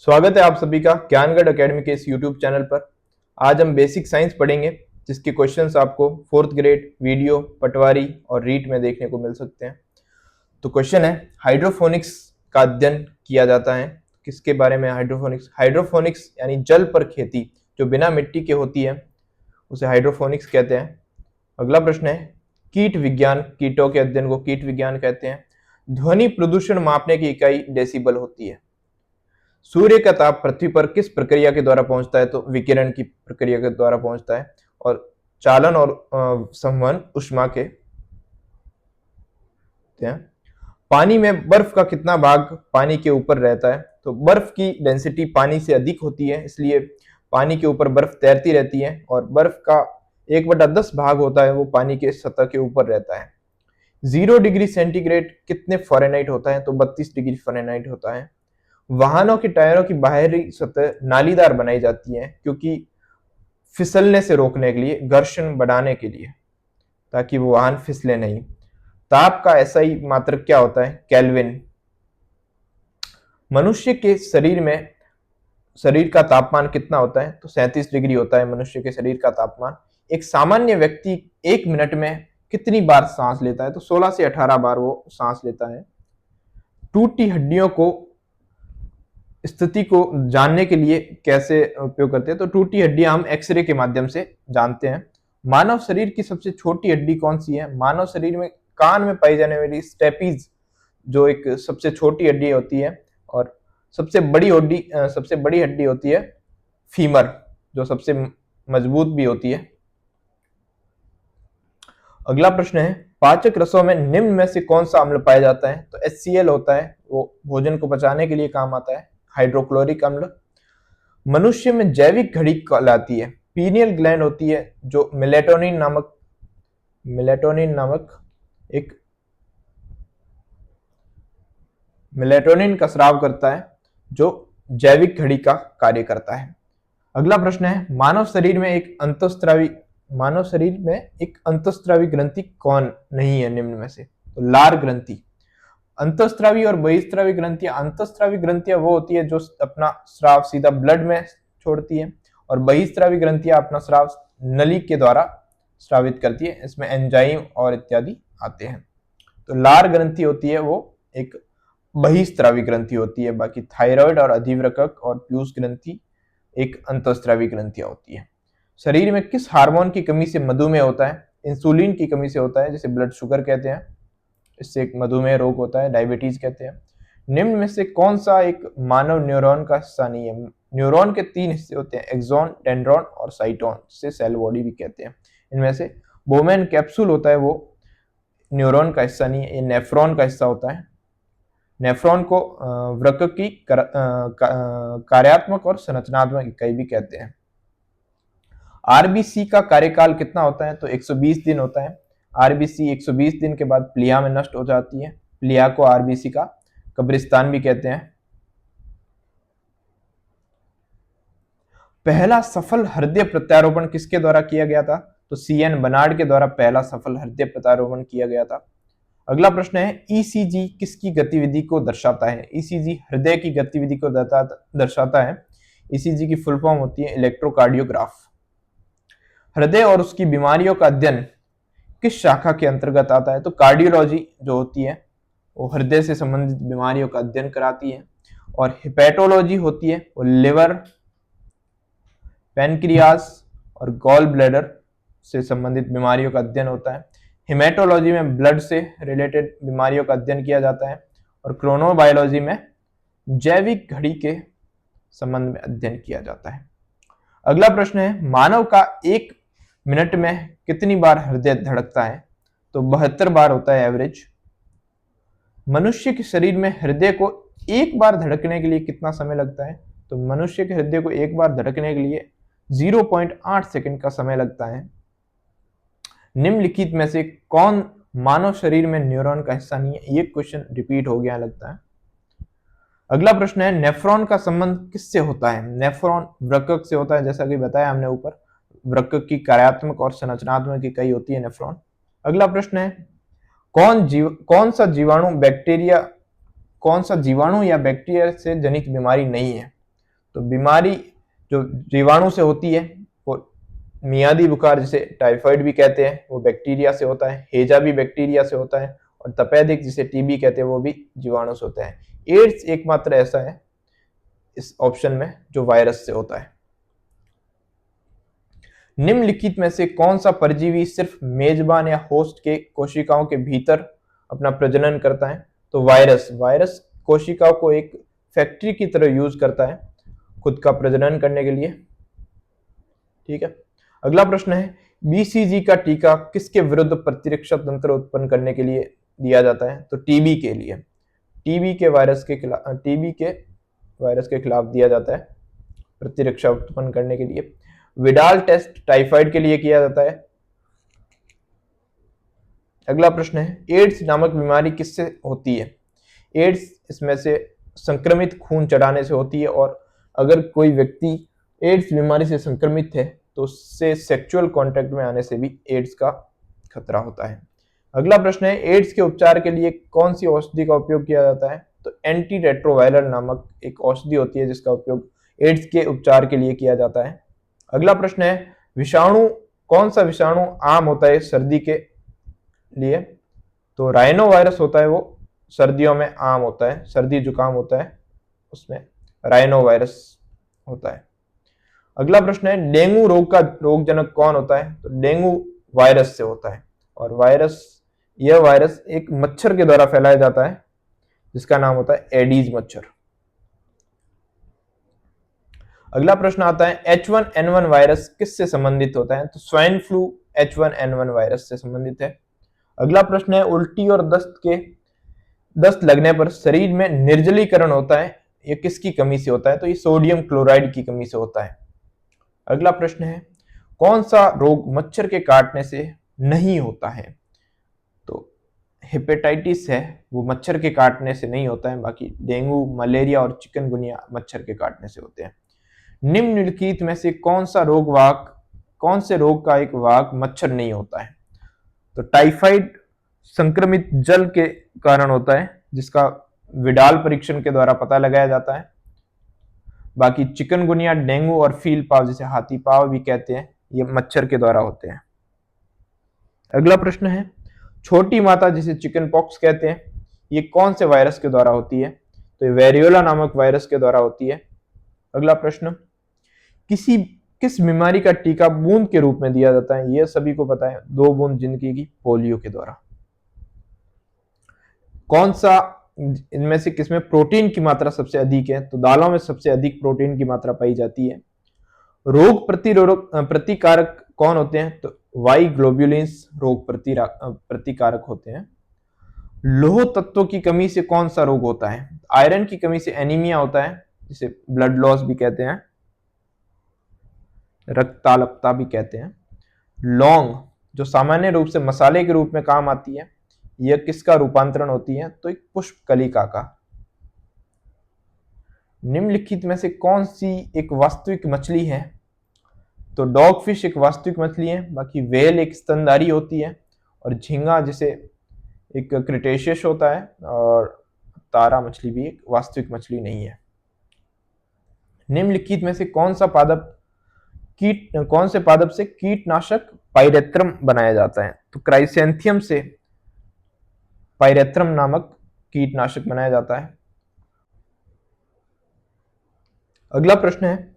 स्वागत है आप सभी का ज्ञानगढ़ एकेडमी के इस यूट्यूब चैनल पर। आज हम बेसिक साइंस पढ़ेंगे, जिसके क्वेश्चंस आपको फोर्थ ग्रेड, वीडियो, पटवारी और रीट में देखने को मिल सकते हैं। तो क्वेश्चन है, हाइड्रोफोनिक्स का अध्ययन किया जाता है। किसके बारे में? हाइड्रोफोनिक्स। हाइड्रोफोनिक्स यानी जल पर खेती जो बिना मिट्टी के होती है, उसे हाइड्रोफोनिक्स कहते हैं। अगला प्रश्न है, कीट विज्ञान, कीटों के अध्ययन को कीट विज्ञान कहते हैं। ध्वनि प्रदूषण मापने की इकाई डेसिबल होती है। सूर्य का ताप पृथ्वी पर किस प्रक्रिया के द्वारा पहुंचता है? तो विकिरण की प्रक्रिया के द्वारा पहुंचता है। और चालन और संवहन ऊष्मा के हैं। पानी में बर्फ का कितना भाग पानी के ऊपर रहता है? तो बर्फ की डेंसिटी पानी से अधिक होती है, इसलिए पानी के ऊपर बर्फ तैरती रहती है, और बर्फ का 1/10 भाग होता है वो पानी के सतह के ऊपर रहता है। 0 डिग्री सेंटीग्रेड कितने फ़ारेनहाइट होता है? तो 32 डिग्री फ़ारेनहाइट होता है। वाहनों के टायरों की बाहरी सतह नालीदार बनाई जाती है क्योंकि फिसलने से रोकने के लिए, घर्षण बढ़ाने के लिए, ताकि वो वाहन फिसले नहीं। ताप का एसआई मात्रक क्या होता है? केल्विन। मनुष्य के शरीर का तापमान कितना होता है? तो 37 डिग्री होता है मनुष्य के शरीर का तापमान। एक सामान्य व्यक्ति 1 मिनट में कितनी बार सांस लेता है? तो 16 से 18 बार वो सांस लेता है। टूटी हड्डियों को स्थिति को जानने के लिए कैसे उपयोग करते हैं? तो टूटी हड्डियां हम एक्सरे के माध्यम से जानते हैं। मानव शरीर की सबसे छोटी हड्डी कौन सी है? मानव शरीर में कान में पाई जाने वाली स्टेपीज जो एक सबसे छोटी हड्डी होती है, और सबसे बड़ी हड्डी होती है फीमर, जो सबसे मजबूत भी होती है। अगला प्रश्न है, पाचक रसों में निम्न में से कौन सा अम्ल पाया जाता है? तो HCl होता है, वो भोजन को पचाने के लिए काम आता है। हाइड्रोक्लोरिक अम्ल। मनुष्य में जैविक घड़ी कहलाती है। पीनियल ग्लैंड होती है जो मेलेटोनिन का स्राव करता है, जो जैविक घड़ी का कार्य करता है। अगला प्रश्न है, मानव शरीर में एक अंतःस्रावी ग्रंथि कौन नहीं है निम्न में से? तो लार ग्रंथि। अंतःस्रावी और बहिस्रावी ग्रंथियां, अंतःस्रावी ग्रंथियां वो होती है जो अपना स्राव सीधा ब्लड में छोड़ती है, और बहिस्रावी ग्रंथियां अपना स्राव नली के द्वारा स्रावित करती है। इसमें एंजाइम और इत्यादि आते हैं। तो लार ग्रंथि होती है वो एक बहिस्रावी ग्रंथि होती है। बाकी थायराइड और अधिवृक्क और पीयूष ग्रंथि एक अंतःस्रावी ग्रंथियां होती है। शरीर में किस हार्मोन की कमी से मधुमेह होता है? इंसुलिन की कमी से होता है, जिसे ब्लड शुगर कहते हैं। इससे एक मधुमेह रोग होता है, डायबिटीज कहते हैं। निम्न में से कौन सा एक मानव न्यूरॉन का हिस्सा नहीं है? न्यूरॉन के 3 हिस्से होते हैं, एक्सॉन, डेंड्रॉन और साइटोन, जिसे सेल बॉडी भी कहते हैं। इनमें से बोमेन कैप्सूल होता है वो न्यूरॉन का हिस्सा नहीं है, ये नेफ्रॉन का हिस्सा होता है। नेफ्रॉन को वृक्क की कार्यात्मक और संरचनात्मक इकाई भी कहते हैं। आरबीसी का कार्यकाल कितना होता है? तो 120 दिन होता है। आरबीसी 120 दिन के बाद प्लिया में नष्ट हो जाती है। प्लिया को आरबीसी का कब्रिस्तान भी कहते हैं। पहला सफल हृदय प्रत्यारोपण किसके द्वारा किया गया था? तो CN बनार्ड के द्वारा पहला सफल हृदय प्रत्यारोपण किया गया था। अगला प्रश्न है, ईसीजी किसकी गतिविधि को दर्शाता है? ईसीजी हृदय की गतिविधि को दर्शाता है। ईसीजी की फुल फॉर्म होती है इलेक्ट्रोकार्डियोग्राफ। हृदय और उसकी बीमारियों का अध्ययन किस शाखा के अंतर्गत आता है? तो कार्डियोलॉजी जो होती है वो हृदय से संबंधित बीमारियों का अध्ययन कराती है। और हिपेटोलॉजी होती है वो लिवर, पैनक्रियास और गॉल ब्लैडर से संबंधित बीमारियों का अध्ययन होता है। हिमेटोलॉजी में ब्लड से रिलेटेड बीमारियों का अध्ययन किया जाता है। और क्रोनोबायोलॉजी में जैविक घड़ी के संबंध में अध्ययन किया जाता है। अगला प्रश्न है, मानव का 1 मिनट में कितनी बार हृदय धड़कता है? तो 72 बार होता है एवरेज। मनुष्य के शरीर में हृदय को एक बार धड़कने के लिए कितना समय लगता है? तो मनुष्य के हृदय को एक बार धड़कने के लिए 0.8 सेकंड का समय लगता है। निम्नलिखित में से कौन मानव शरीर में न्यूरॉन का हिस्सा नहीं है? ये क्वेश्चन रिपीट हो गया लगता है। अगला प्रश्न है, नेफ्रॉन का संबंध किससे होता है? नेफ्रॉन वृक्क से होता है, जैसा कि बताया हमने ऊपर। वृक्क की कार्यात्मक और संरचनात्मक इकाई होती है नेफ्रॉन। अगला प्रश्न है, कौन सा जीवाणु या बैक्टीरिया से जनित बीमारी नहीं है? तो बीमारी जो जीवाणु से होती है वो मियादी बुखार, जिसे टाइफाइड भी कहते हैं, वो बैक्टीरिया से होता है। हैजा भी बैक्टीरिया से होता है। और तपेदिक, जिसे टीबी कहते हैं, वो भी जीवाणु से होता है। एड्स एकमात्र ऐसा है इस ऑप्शन में जो वायरस से होता है। निम्नलिखित में से कौन सा परजीवी सिर्फ मेजबान या होस्ट के कोशिकाओं के भीतर अपना प्रजनन करता है? तो वायरस कोशिकाओं को एक फैक्ट्री की तरह यूज करता है खुद का प्रजनन करने के लिए। ठीक है, अगला प्रश्न है, बीसीजी का टीका किसके विरुद्ध प्रतिरक्षा तंत्र उत्पन्न करने के लिए दिया जाता है? तो टीबी के लिए, टीबी के वायरस के खिलाफ दिया जाता है प्रतिरक्षा उत्पन्न करने के लिए। विडाल टेस्ट टाइफाइड के लिए किया जाता है। अगला प्रश्न है, एड्स नामक बीमारी किससे होती है? एड्स इसमें से संक्रमित खून चढ़ाने से होती है, और अगर कोई व्यक्ति एड्स बीमारी से संक्रमित है तो उससे सेक्सुअल कांटेक्ट में आने से भी एड्स का खतरा होता है। अगला प्रश्न है, एड्स के उपचार के लिए कौन सी औषधि का उपयोग किया जाता है? तो एंटी रेट्रोवायरल नामक एक औषधि होती है जिसका उपयोग एड्स के उपचार के लिए किया जाता है। अगला प्रश्न है, विषाणु, कौन सा विषाणु आम होता है सर्दी के लिए? तो राइनो वायरस होता है, वो सर्दियों में आम होता है। सर्दी जुकाम होता है उसमें राइनो वायरस होता है। अगला प्रश्न है, डेंगू रोग का रोगजनक कौन होता है? तो डेंगू वायरस से होता है, और यह वायरस एक मच्छर के द्वारा फैलाया जाता है जिसका नाम होता है एडीज मच्छर। अगला प्रश्न आता है, H1N1 वायरस किससे संबंधित होता है? तो स्वाइन फ्लू H1N1 वायरस से संबंधित है। अगला प्रश्न है, उल्टी और दस्त लगने पर शरीर में निर्जलीकरण होता है, ये किसकी कमी से होता है? तो ये सोडियम क्लोराइड की कमी से होता है। अगला प्रश्न है, कौन सा रोग मच्छर के काटने से नहीं होता है? तो हेपेटाइटिस है, वो मच्छर के काटने से नहीं होता है, बाकी डेंगू, मलेरिया और चिकनगुनिया मच्छर के काटने से होते हैं। निम्नलिखित में से कौन से रोग का एक वाहक मच्छर नहीं होता है? तो टाइफाइड संक्रमित जल के कारण होता है जिसका विडाल परीक्षण के द्वारा पता लगाया जाता है। बाकी चिकनगुनिया, डेंगू और फील पाव, जिसे हाथी पाव भी कहते हैं, ये मच्छर के द्वारा होते हैं। अगला प्रश्न है, छोटी माता जिसे चिकन पॉक्स कहते हैं, ये कौन से वायरस के द्वारा होती है? तो ये वेरियोला नामक वायरस के द्वारा होती है। अगला प्रश्न, किस बीमारी का टीका बूंद के रूप में दिया जाता है? यह सभी को पता है, 2 बूंद जिंदगी की, पोलियो के द्वारा। कौन सा इनमें से किसमें प्रोटीन की मात्रा सबसे अधिक है? तो दालों में सबसे अधिक प्रोटीन की मात्रा पाई जाती है। रोग प्रतिकारक कौन होते हैं? तो वाई ग्लोब्युलिन्स रोग प्रतिकारक होते हैं। लोह तत्व की कमी से कौन सा रोग होता है? आयरन की कमी से एनीमिया होता है, जिसे ब्लड लॉस भी कहते हैं, रक्ताल्पता भी कहते हैं। लौंग, जो सामान्य रूप से मसाले के रूप में काम आती है, यह किसका रूपांतरण होती है? तो एक पुष्पकलिका का। निम्नलिखित में से कौन सी एक वास्तविक मछली है? तो डॉग फिश एक वास्तविक मछली है, बाकी व्हेल एक स्तनधारी होती है, और झींगा जिसे एक क्रिटेशियस होता है, और तारा मछली भी एक वास्तविक मछली नहीं है। निम्नलिखित में से कौन से पादप से कीटनाशक पाइरेथ्रम बनाया जाता है? तो क्राइसेंथियम से पाइरेथ्रम नामक कीटनाशक बनाया जाता है। अगला प्रश्न है,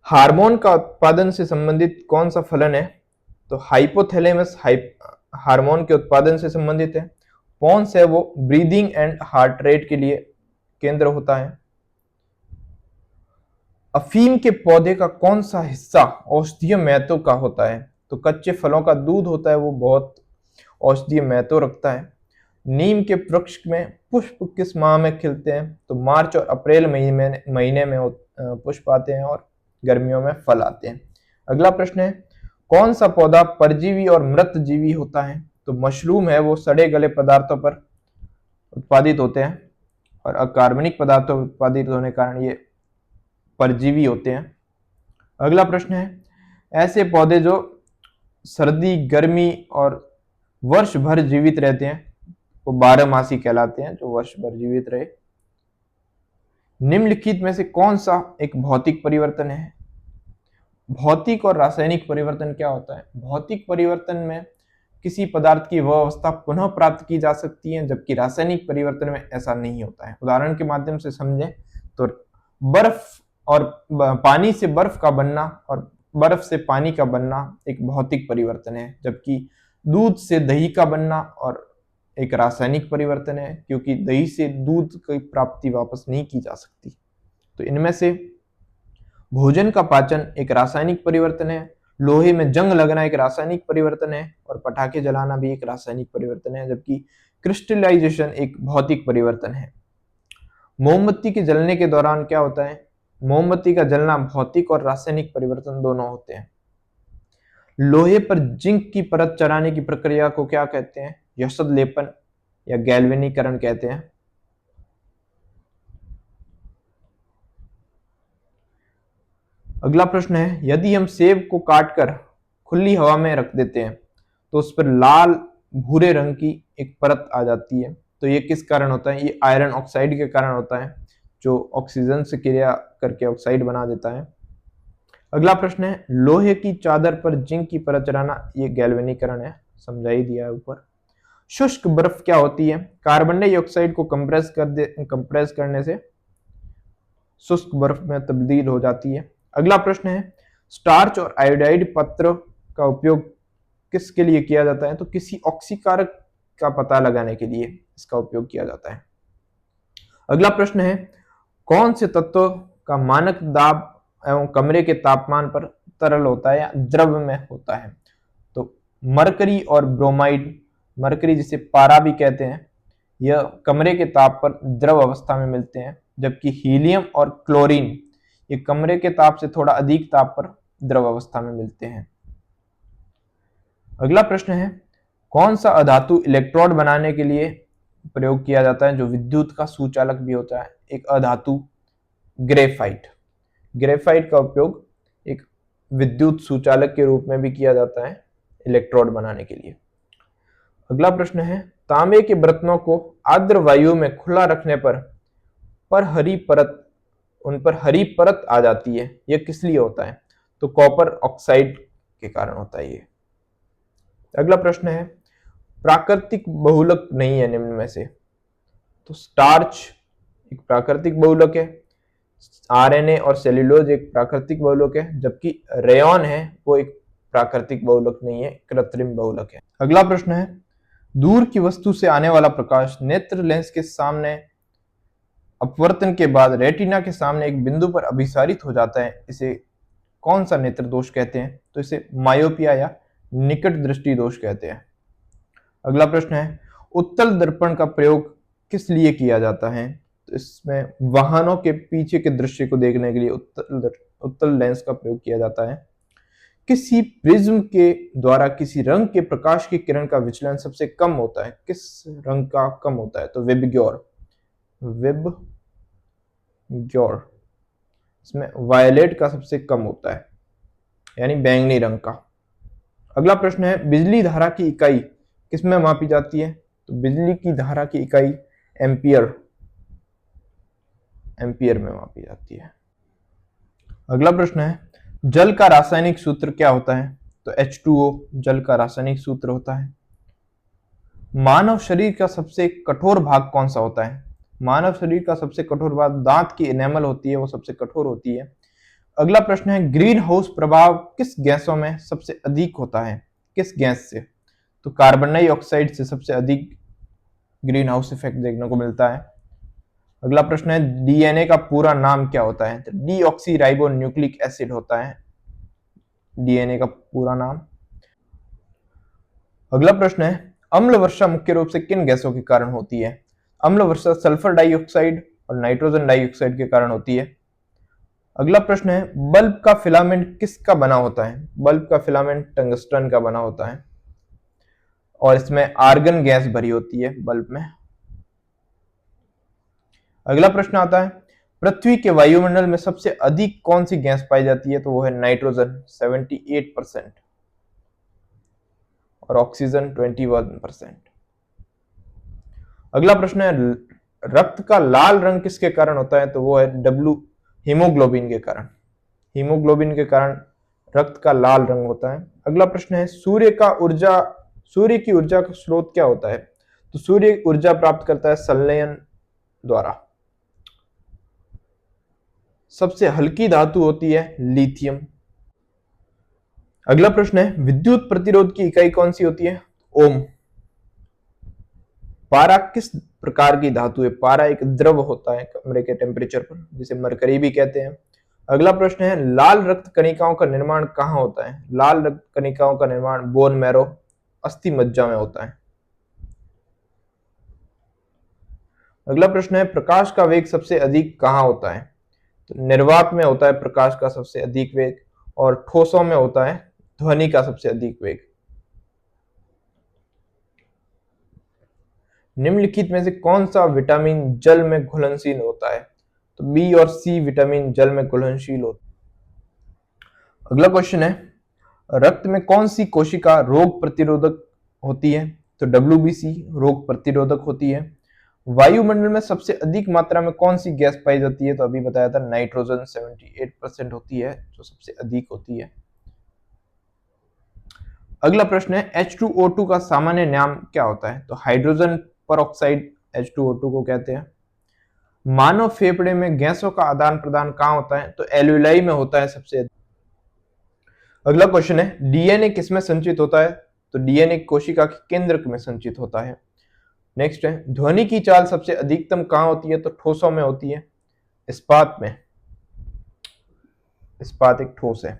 हार्मोन का उत्पादन से संबंधित कौन सा फलन है? तो हाइपोथैलेमस हार्मोन के उत्पादन से संबंधित है। पोन्स है, वो ब्रीदिंग एंड हार्ट रेट के लिए केंद्र होता है। अफीम के पौधे का कौन सा हिस्सा औषधीय महत्व का होता है? तो कच्चे फलों का दूध होता है, वो बहुत औषधीय महत्व रखता है। नीम के वृक्ष में पुष्प किस माह में खिलते हैं? तो मार्च और अप्रैल महीने में पुष्प आते हैं, और गर्मियों में फल आते हैं। अगला प्रश्न है, कौन सा पौधा परजीवी और मृत जीवी होता है? तो मशरूम है, वो सड़े गले पदार्थों पर उत्पादित होते हैं, और अकार्बनिक पदार्थों पर उत्पादित होने के कारण ये परजीवी होते हैं। अगला प्रश्न है, ऐसे पौधे जो सर्दी, गर्मी और वर्ष भर जीवित रहते हैं वो 12 मासी कहलाते हैं, जो वर्ष भर जीवित रहे। निम्नलिखित में से कौन सा एक भौतिक परिवर्तन है? भौतिक और रासायनिक परिवर्तन क्या होता है? भौतिक परिवर्तन में किसी पदार्थ की वह अवस्था पुनः प्राप्त की जा सकती है, जबकि रासायनिक परिवर्तन में ऐसा नहीं होता है। उदाहरण के माध्यम से समझें तो बर्फ और पानी से बर्फ का बनना और बर्फ से पानी का बनना एक भौतिक परिवर्तन है, जबकि दूध से दही का बनना और एक रासायनिक परिवर्तन है, क्योंकि दही से दूध की प्राप्ति वापस नहीं की जा सकती। तो इनमें से भोजन का पाचन एक रासायनिक परिवर्तन है, लोहे में जंग लगना एक रासायनिक परिवर्तन है और पटाखे जलाना भी एक रासायनिक परिवर्तन है, जबकि क्रिस्टलाइजेशन एक भौतिक परिवर्तन है। मोमबत्ती के जलने के दौरान क्या होता है? मोमबत्ती का जलना भौतिक और रासायनिक परिवर्तन दोनों होते हैं। लोहे पर जिंक की परत चढ़ाने की प्रक्रिया को क्या कहते हैं? यशद लेपन या गैल्वेनीकरण कहते हैं। अगला प्रश्न है, यदि हम सेब को काटकर खुली हवा में रख देते हैं तो उस पर लाल भूरे रंग की एक परत आ जाती है, तो ये किस कारण होता है? ये आयरन ऑक्साइड के कारण होता है, जो ऑक्सीजन से क्रिया करके ऑक्साइड बना देता है। अगला प्रश्न है, लोहे की चादर पर जिंक की परत चढ़ाना, ये गैल्वेनीकरण है, समझा ही दिया है ऊपर। शुष्क बर्फ क्या होती है? कार्बन डाइऑक्साइड को कंप्रेस करने से शुष्क बर्फ में तब्दील हो जाती है। अगला प्रश्न है, स्टार्च और आयोडाइड पत्र का उपयोग किसके लिए किया जाता है? तो किसी ऑक्सीकारक का पता लगाने के लिए इसका उपयोग किया जाता है। अगला प्रश्न है, कौन से तत्व का मानक दाब एवं कमरे के तापमान पर तरल होता है या द्रव में होता है? तो मरकरी और ब्रोमाइड, मरकरी जिसे पारा भी कहते हैं, यह कमरे के ताप पर द्रव अवस्था में मिलते हैं, जबकि हीलियम और क्लोरीन ये कमरे के ताप से थोड़ा अधिक ताप पर द्रव अवस्था में मिलते हैं। अगला प्रश्न है, कौन सा अधातु इलेक्ट्रोड बनाने के लिए प्रयोग किया जाता है जो विद्युत का सुचालक भी होता है? एक अधातु ग्रेफाइट। ग्रेफाइट का उपयोग एक विद्युत सुचालक के रूप में भी किया जाता है इलेक्ट्रोड बनाने के लिए। अगला प्रश्न है, तांबे के बर्तनों को आर्द्र वायु में खुला रखने पर उन पर हरी परत आ जाती है, यह किस लिए होता है? तो कॉपर ऑक्साइड के कारण होता है ये। अगला प्रश्न है, प्राकृतिक बहुलक नहीं है निम्न में से? तो स्टार्च एक प्राकृतिक बहुलक है, आरएनए और सेल्यूलोज एक प्राकृतिक बहुलक है, जबकि रेयॉन है वो एक प्राकृतिक बहुलक नहीं है, कृत्रिम बहुलक है। अगला प्रश्न है, दूर की वस्तु से आने वाला प्रकाश नेत्र लेंस के सामने अपवर्तन के बाद रेटिना के सामने एक बिंदु पर अभिसारित हो जाता है, इसे कौन सा नेत्र दोष कहते हैं? तो इसे मायोपिया या निकट दृष्टि दोष कहते हैं। अगला प्रश्न है, उत्तल दर्पण का प्रयोग किस लिए किया जाता है? तो इसमें वाहनों के पीछे के दृश्य को देखने के लिए उत्तल लेंस का प्रयोग किया जाता है। किसी प्रिज्म के द्वारा किसी रंग के प्रकाश की किरण का विचलन सबसे कम होता है, किस रंग का कम होता है? तो विबग्योर। इसमें वायलेट का सबसे कम होता है, यानी बैंगनी रंग का। अगला प्रश्न है, बिजली धारा की इकाई किसमें मापी जाती है? तो बिजली की धारा की इकाई एम्पियर में मापी जाती है। अगला प्रश्न है, जल का रासायनिक सूत्र क्या होता है? तो H2O जल का रासायनिक सूत्र होता है। मानव शरीर का सबसे कठोर भाग कौन सा होता है? मानव शरीर का सबसे कठोर भाग दांत की एनेमल होती है, वो सबसे कठोर होती है। अगला प्रश्न है, ग्रीन हाउस प्रभाव किस गैसों में सबसे अधिक होता है? किस गैस से? तो कार्बन डाइऑक्साइड से सबसे अधिक ग्रीन हाउस इफेक्ट देखने को मिलता है। अगला प्रश्न है, डीएनए का पूरा नाम क्या होता है? तो डीऑक्सी राइबो न्यूक्लिक एसिड होता है डीएनए का पूरा नाम। अगला प्रश्न है, अम्ल वर्षा मुख्य रूप से किन गैसों के कारण होती है? अम्ल वर्षा सल्फर डाइऑक्साइड और नाइट्रोजन डाइऑक्साइड के कारण होती है। अगला प्रश्न है, बल्ब का फिलामेंट किसका बना होता है? बल्ब का फिलामेंट टंगस्टन का बना होता है और इसमें आर्गन गैस भरी होती है बल्ब में। अगला प्रश्न आता है, पृथ्वी के वायुमंडल में सबसे अधिक कौन सी गैस पाई जाती है? तो वो है नाइट्रोजन 78% और ऑक्सीजन 21%। अगला प्रश्न है, रक्त का लाल रंग किसके कारण होता है? तो वो है डब्ल्यू हीमोग्लोबिन के कारण। हीमोग्लोबिन के कारण रक्त का लाल रंग होता है। अगला प्रश्न है सूर्य की ऊर्जा का स्रोत क्या होता है? तो सूर्य ऊर्जा प्राप्त करता है संलयन द्वारा। सबसे हल्की धातु होती है लिथियम। अगला प्रश्न है विद्युत प्रतिरोध की इकाई कौन सी होती है? ओम। पारा किस प्रकार की धातु है? पारा एक द्रव होता है कमरे के टेम्परेचर पर, जिसे मरकरी भी कहते हैं। अगला प्रश्न है लाल रक्त कणिकाओं का निर्माण कहाँ होता है? लाल रक्त कणिकाओं का निर्माण बोन मैरो, अस्थि मज्जा में होता है। अगला प्रश्न है प्रकाश का वेग सबसे अधिक कहाँ होता है? तो निर्वात में होता है प्रकाश का सबसे अधिक वेग, और ठोसों में होता है ध्वनि का सबसे अधिक वेग। निम्नलिखित में से कौन सा विटामिन जल में घुलनशील होता है? तो बी और सी विटामिन जल में घुलनशील होता है। अगला क्वेश्चन है रक्त में कौन सी कोशिका रोग प्रतिरोधक होती है? तो WBC रोग प्रतिरोधक होती है। वायुमंडल में सबसे अधिक मात्रा में कौन सी गैस पाई जाती है? तो अभी बताया था नाइट्रोजन 78% होती है, जो सबसे अधिक होती है। अगला प्रश्न है H2O2 का सामान्य नाम क्या होता है? तो हाइड्रोजन परऑक्साइड H2O2 को कहते हैं। मानव फेफड़े में गैसों का आदान प्रदान कहाँ होता है? तो एल्विलाई में होता है सबसे अधिक। अगला क्वेश्चन है डीएनए किसमें संचित होता है? तो डीएनए कोशिका के केंद्र में संचित होता है। नेक्स्ट है ध्वनि की चाल सबसे अधिकतम कहाँ होती है? तो ठोसों में होती है, इस्पात में। इस्पात एक ठोस है।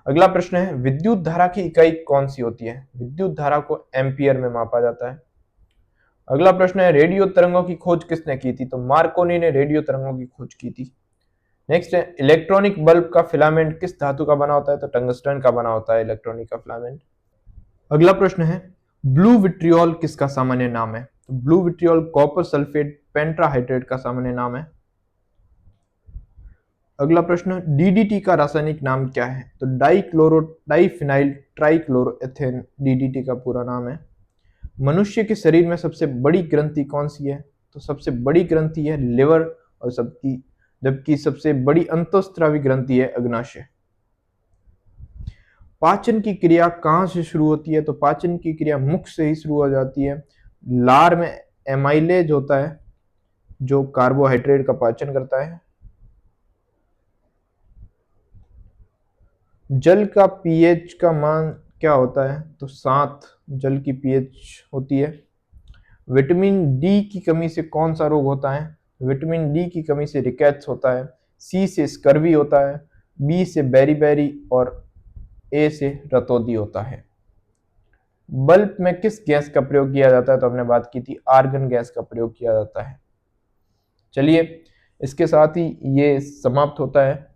अगला प्रश्न है विद्युत धारा की इकाई कौन सी होती है? विद्युत धारा को एम्पियर में मापा जाता है। अगला प्रश्न है रेडियो तरंगों की खोज किसने की थी? तो मार्कोनी ने रेडियो तरंगों की खोज की थी। नेक्स्ट है इलेक्ट्रॉनिक बल्ब का फिलामेंट किस धातु का बना होता है? तो टंगस्टन का बना होता है इलेक्ट्रॉनिक का फिलामेंट। अगला प्रश्न है ब्लू विट्रियोल किसका सामान्य नाम है? तो ब्लू विट्रियोल कॉपर सल्फेट पेंट्राहाइड्रेट का सामान्य नाम है। अगला प्रश्न डीडीटी का रासायनिक नाम क्या है? तो डाइफिनाइल ट्राइक्लोरोएथेन डीडीटी का पूरा नाम है। मनुष्य के शरीर में सबसे बड़ी ग्रंथि कौन सी है? तो सबसे बड़ी ग्रंथि है लिवर, और जबकि सबसे बड़ी अंतःस्रावी ग्रंथि है अग्नाशय। पाचन की क्रिया कहाँ से शुरू होती है? तो पाचन की क्रिया मुख से ही शुरू हो जाती है। लार में एमाइलेज होता है जो कार्बोहाइड्रेट का पाचन करता है। जल का पीएच का मान क्या होता है? तो 7 जल की पीएच होती है। विटामिन डी की कमी से कौन सा रोग होता है? विटामिन डी की कमी से रिकेट्स होता है। सी से स्कर्वी होता है। बी से बेरी और ए से रतौंधी होता है। बल्ब में किस गैस का प्रयोग किया जाता है? तो हमने बात की थी आर्गन गैस का प्रयोग किया जाता है। चलिए इसके साथ ही ये समाप्त होता है